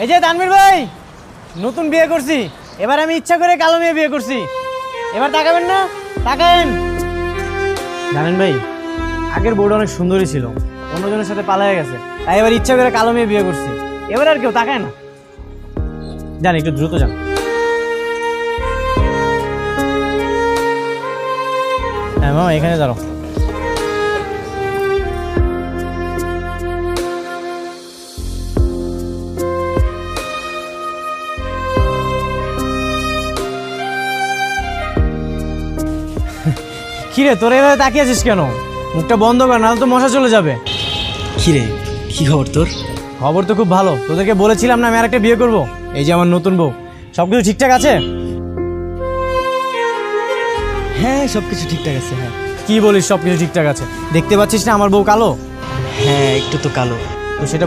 এই যে তানভীর ভাই, নতুন বিয়ে করছি, এবার আমি ইচ্ছা করে কালো মেয়ে বিয়ে করছি। এবার তাকাবেন না? তাকাবেন। জানেন ভাই, আগের বউটা অনেক সুন্দরী ছিল, অন্যজনের সাথে পালায়ে গেছে, তাই এবার ইচ্ছা করে কালো মেয়ে বিয়ে করছি। এবার আর কেউ তাকায় না। যান, একটু দ্রুত যান। হ্যাঁ মামা, এখানে দাঁড়াও। কিরে, তোর এভাবে তাকিয়ে আছিস কেন? মুখটা বন্ধ কর, নাহলে তো মশা চলে যাবে। কিরে, কি খবর তোর? খবর তো খুব ভালো। তোদেরকে বলেছিলাম না আমি আরেকটা বিয়ে করব। এই যে আমার নতুন বউ। সবকিছু ঠিকঠাক আছে? হ্যাঁ, সবকিছু ঠিকঠাক আছে। হ্যাঁ কি বলিস সবকিছু ঠিকঠাক আছে? দেখতে পাচ্ছিস না আমার বউ কালো? হ্যাঁ, একটু তো কালো। তো সেটা